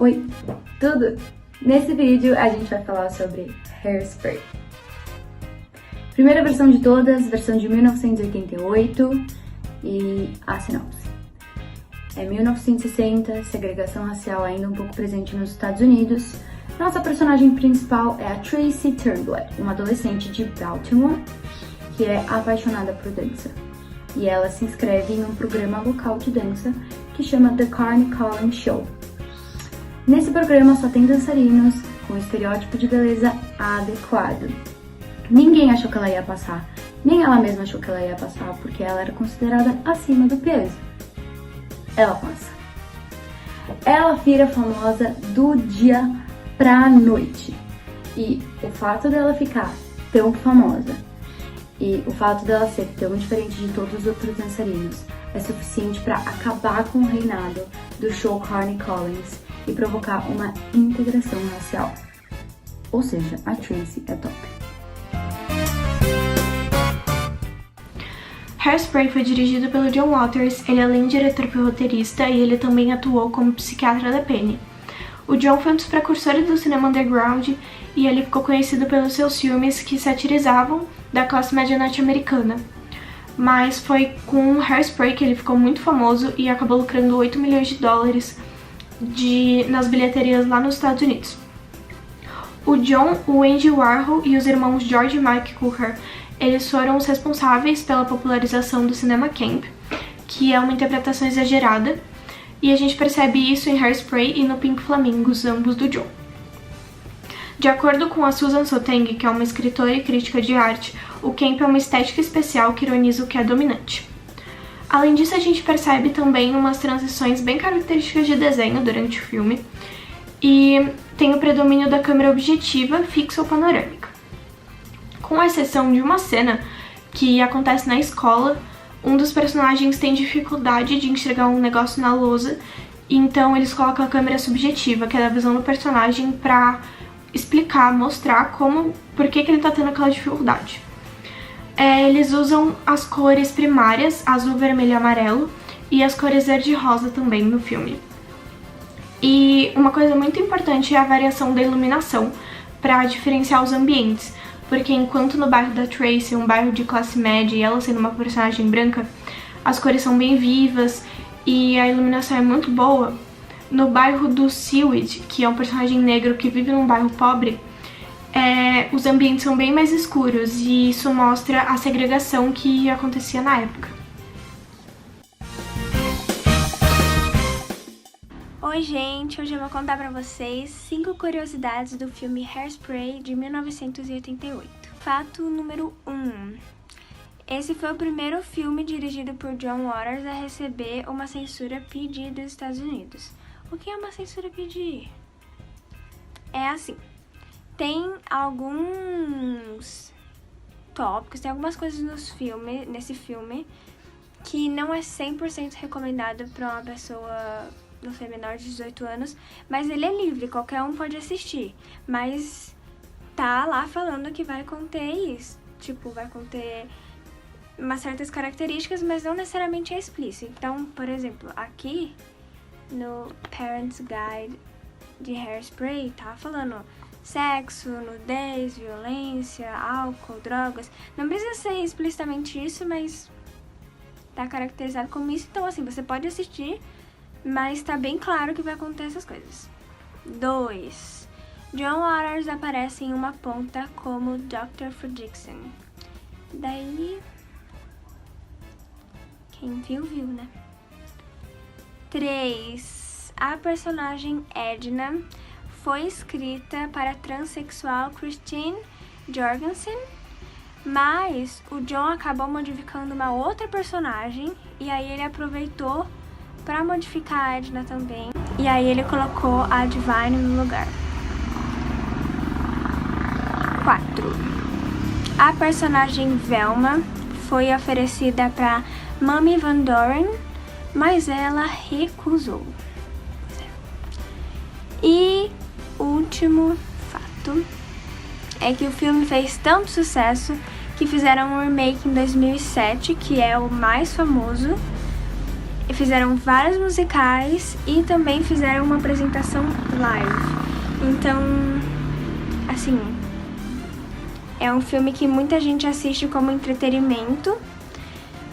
Oi, tudo? Nesse vídeo a gente vai falar sobre Hairspray. Primeira versão de todas, versão de 1988 e a sinopse. É 1960, segregação racial ainda um pouco presente nos Estados Unidos. Nossa personagem principal é a Tracy Turnblad, uma adolescente de Baltimore que é apaixonada por dança. E ela se inscreve em um programa local de dança que chama The Carney Collins Show. Nesse programa só tem dançarinos com estereótipo de beleza adequado. Ninguém achou que ela ia passar, nem ela mesma achou que ela ia passar, porque ela era considerada acima do peso. Ela passa. Ela vira famosa do dia pra noite. E o fato dela ficar tão famosa e o fato dela ser tão diferente de todos os outros dançarinos é suficiente para acabar com o reinado do show Carney Collins e provocar uma integração racial. Ou seja, a Tracy é top. Hairspray foi dirigido pelo John Waters, ele além de diretor foi roteirista e ele também atuou como psiquiatra da Penny. O John foi um dos precursores do cinema underground e ele ficou conhecido pelos seus filmes que satirizavam da classe média norte-americana. Mas foi com Hairspray que ele ficou muito famoso e acabou lucrando 8 milhões de dólares nas bilheterias lá nos Estados Unidos. O John, o Andy Warhol e os irmãos George e Mike Cooker, eles foram os responsáveis pela popularização do cinema camp, que é uma interpretação exagerada, e a gente percebe isso em Hairspray e no Pink Flamingos, ambos do John. De acordo com a Susan Sontag, que é uma escritora e crítica de arte, o camp é uma estética especial que ironiza o que é dominante. Além disso, a gente percebe também umas transições bem características de desenho durante o filme, e tem o predomínio da câmera objetiva, fixa ou panorâmica. Com exceção de uma cena que acontece na escola, um dos personagens tem dificuldade de enxergar um negócio na lousa, então eles colocam a câmera subjetiva, que é a visão do personagem, pra explicar, mostrar por que ele tá tendo aquela dificuldade. Eles usam as cores primárias, azul, vermelho e amarelo, e as cores verde e rosa também no filme. E uma coisa muito importante é a variação da iluminação, para diferenciar os ambientes, porque enquanto no bairro da Tracy, um bairro de classe média e ela sendo uma personagem branca, as cores são bem vivas e a iluminação é muito boa, no bairro do Sewage, que é um personagem negro que vive num bairro pobre, os ambientes são bem mais escuros e isso mostra a segregação que acontecia na época. Oi gente, hoje eu vou contar pra vocês 5 curiosidades do filme Hairspray de 1988. Fato número 1. Esse foi o primeiro filme dirigido por John Waters a receber uma censura PG dos Estados Unidos. O que é uma censura PG? É assim, tem alguns tópicos, tem algumas coisas nesse filme que não é 100% recomendado pra uma pessoa, não sei, menor de 18 anos, mas ele é livre, qualquer um pode assistir, mas tá lá falando que vai conter isso, tipo, vai conter umas certas características, mas não necessariamente é explícito. Então, por exemplo, aqui no Parents Guide de Hairspray tá falando sexo, nudez, violência, álcool, drogas. Não precisa ser explicitamente isso, mas tá caracterizado como isso, então assim, você pode assistir, mas tá bem claro que vai acontecer essas coisas. 2. John Waters aparece em uma ponta como Dr. Fredricksen. Daí, quem viu, viu, né? 3. A personagem Edna foi escrita para a transexual Christine Jorgensen, mas o John acabou modificando uma outra personagem e aí ele aproveitou para modificar a Edna também, e aí ele colocou a Divine no lugar. 4. A personagem Velma foi oferecida para Mamie Van Doren, mas ela recusou. E o último fato é que o filme fez tanto sucesso que fizeram um remake em 2007, que é o mais famoso. fizeram vários musicais e também fizeram uma apresentação live. Então, assim, é um filme que muita gente assiste como entretenimento,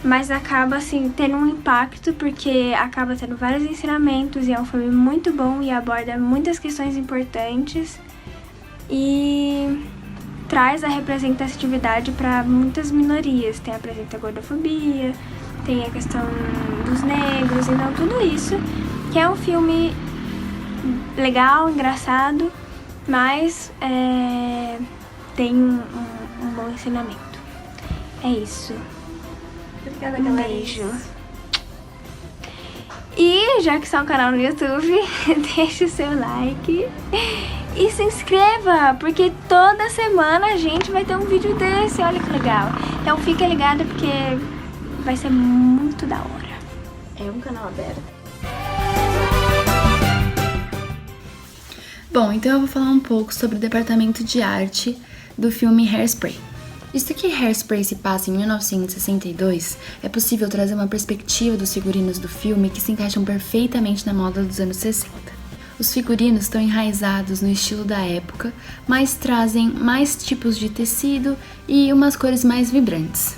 mas acaba, assim, tendo um impacto porque acaba tendo vários ensinamentos e é um filme muito bom e aborda muitas questões importantes e traz a representatividade para muitas minorias. Apresenta a gordofobia, tem a questão dos negros, então tudo isso, que é um filme legal, engraçado, mas tem um bom ensinamento. É isso. Obrigada, Um beijo. E já que está um canal no YouTube, deixe o seu like e se inscreva, porque toda semana a gente vai ter um vídeo desse, olha que legal. Então fica ligado porque vai ser muito da hora. É um canal aberto. Bom, então eu vou falar um pouco sobre o departamento de arte do filme Hairspray. Visto que Hairspray se passa em 1962, é possível trazer uma perspectiva dos figurinos do filme que se encaixam perfeitamente na moda dos anos 60. Os figurinos estão enraizados no estilo da época, mas trazem mais tipos de tecido e umas cores mais vibrantes.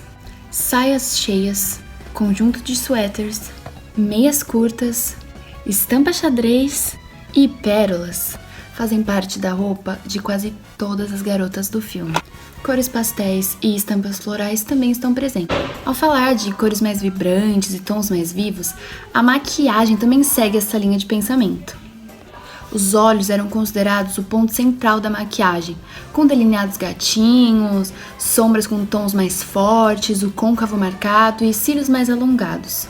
Saias cheias, conjunto de suéteres, meias curtas, estampa xadrez e pérolas fazem parte da roupa de quase todas as garotas do filme. Cores pastéis e estampas florais também estão presentes. Ao falar de cores mais vibrantes e tons mais vivos, a maquiagem também segue essa linha de pensamento. Os olhos eram considerados o ponto central da maquiagem, com delineados gatinhos, sombras com tons mais fortes, o côncavo marcado e cílios mais alongados.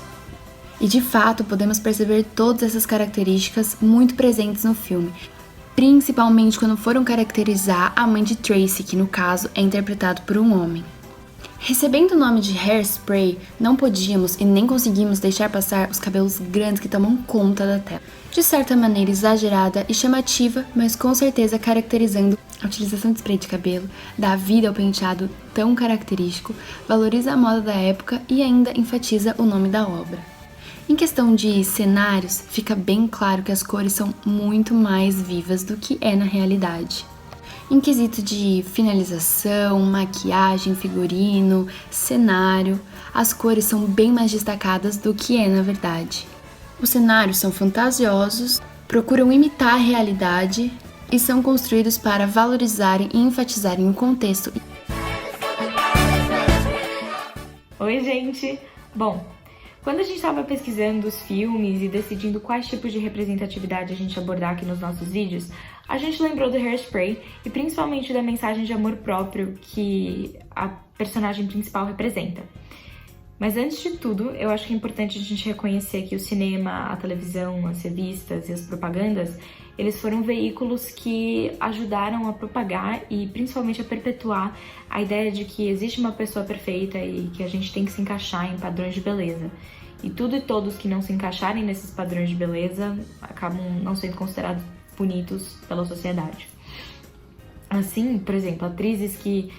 E de fato podemos perceber todas essas características muito presentes no filme, principalmente quando foram caracterizar a mãe de Tracy, que no caso é interpretado por um homem. Recebendo o nome de Hairspray, não podíamos e nem conseguimos deixar passar os cabelos grandes que tomam conta da tela. De certa maneira exagerada e chamativa, mas com certeza caracterizando a utilização de spray de cabelo, dá vida ao penteado tão característico, valoriza a moda da época e ainda enfatiza o nome da obra. Em questão de cenários, fica bem claro que as cores são muito mais vivas do que é na realidade. Em quesito de finalização, maquiagem, figurino, cenário, as cores são bem mais destacadas do que é na verdade. Os cenários são fantasiosos, procuram imitar a realidade e são construídos para valorizarem e enfatizarem o contexto. Oi, gente! Bom, quando a gente estava pesquisando os filmes e decidindo quais tipos de representatividade a gente abordar aqui nos nossos vídeos, a gente lembrou do Hairspray e principalmente da mensagem de amor próprio que a personagem principal representa. Mas antes de tudo, eu acho que é importante a gente reconhecer que o cinema, a televisão, as revistas e as propagandas, eles foram veículos que ajudaram a propagar e principalmente a perpetuar a ideia de que existe uma pessoa perfeita e que a gente tem que se encaixar em padrões de beleza. E tudo e todos que não se encaixarem nesses padrões de beleza acabam não sendo considerados bonitos pela sociedade. Assim, por exemplo, atrizes que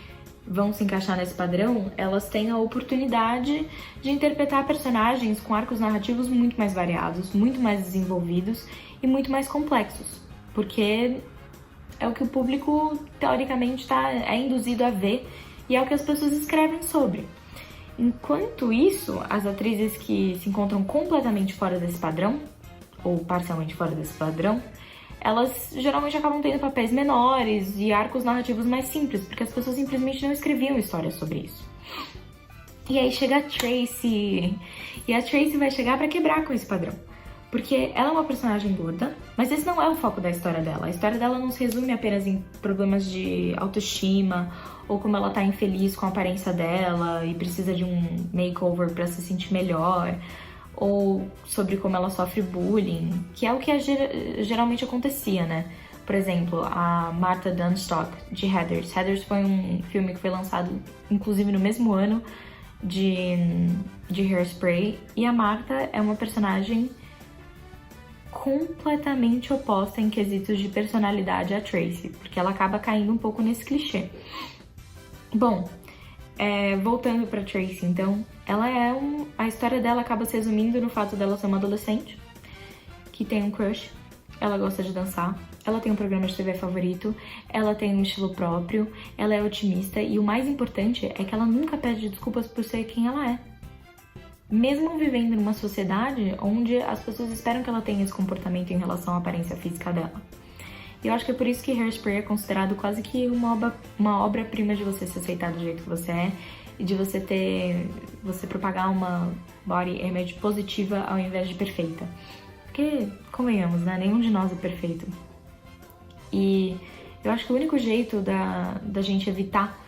vão se encaixar nesse padrão, elas têm a oportunidade de interpretar personagens com arcos narrativos muito mais variados, muito mais desenvolvidos e muito mais complexos, porque é o que o público, teoricamente, é induzido a ver e é o que as pessoas escrevem sobre. Enquanto isso, as atrizes que se encontram completamente fora desse padrão, ou parcialmente fora desse padrão, elas geralmente acabam tendo papéis menores e arcos narrativos mais simples, porque as pessoas simplesmente não escreviam histórias sobre isso. E aí chega a Tracy, e a Tracy vai chegar pra quebrar com esse padrão. Porque ela é uma personagem gorda, mas esse não é o foco da história dela. A história dela não se resume apenas em problemas de autoestima, ou como ela tá infeliz com a aparência dela e precisa de um makeover pra se sentir melhor, ou sobre como ela sofre bullying, que é o que geralmente acontecia, né? Por exemplo, a Martha Dunstock, de Heathers. Heathers foi um filme que foi lançado, inclusive, no mesmo ano de Hairspray, e a Martha é uma personagem completamente oposta em quesitos de personalidade a Tracy, porque ela acaba caindo um pouco nesse clichê. Bom, voltando pra Tracy, então, a história dela acaba se resumindo no fato dela ser uma adolescente que tem um crush, ela gosta de dançar, ela tem um programa de TV favorito, ela tem um estilo próprio, ela é otimista e o mais importante é que ela nunca pede desculpas por ser quem ela é. Mesmo vivendo numa sociedade onde as pessoas esperam que ela tenha esse comportamento em relação à aparência física dela. E eu acho que é por isso que Hairspray é considerado quase que uma obra-prima de você se aceitar do jeito que você é e de você propagar uma body image positiva ao invés de perfeita. Porque, convenhamos, né? Nenhum de nós é perfeito. E eu acho que o único jeito da gente evitar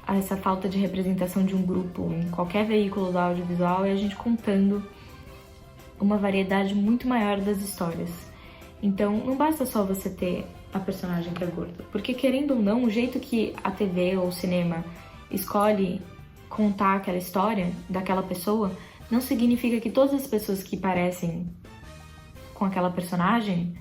essa falta de representação de um grupo em qualquer veículo do audiovisual é a gente contando uma variedade muito maior das histórias. Então, não basta só você ter a personagem que é gorda, porque querendo ou não, o jeito que a TV ou o cinema escolhe contar aquela história daquela pessoa não significa que todas as pessoas que parecem com aquela personagem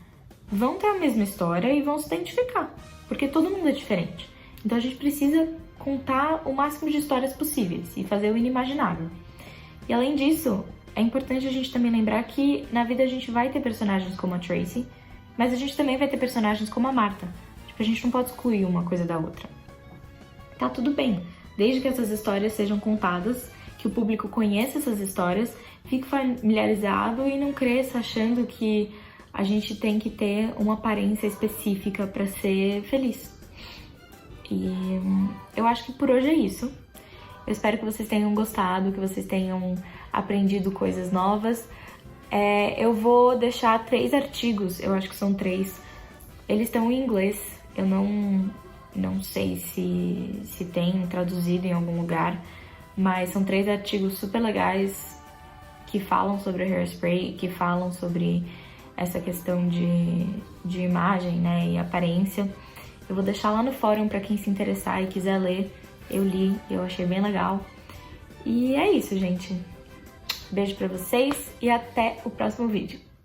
vão ter a mesma história e vão se identificar, porque todo mundo é diferente. Então a gente precisa contar o máximo de histórias possíveis e fazer o inimaginável. E além disso, é importante a gente também lembrar que na vida a gente vai ter personagens como a Tracy, mas a gente também vai ter personagens como a Martha. Tipo, a gente não pode excluir uma coisa da outra. Tá tudo bem, desde que essas histórias sejam contadas, que o público conheça essas histórias, fique familiarizado e não cresça achando que a gente tem que ter uma aparência específica para ser feliz. E eu acho que por hoje é isso. Eu espero que vocês tenham gostado, que vocês tenham aprendido coisas novas. Eu vou deixar 3 artigos, eu acho que são 3. Eles estão em inglês, eu não sei se tem traduzido em algum lugar, mas são 3 artigos super legais que falam sobre Hairspray, que falam sobre essa questão de imagem, né, e aparência. Eu vou deixar lá no fórum para quem se interessar e quiser ler. Eu li, eu achei bem legal. E é isso, gente. Beijo pra vocês e até o próximo vídeo.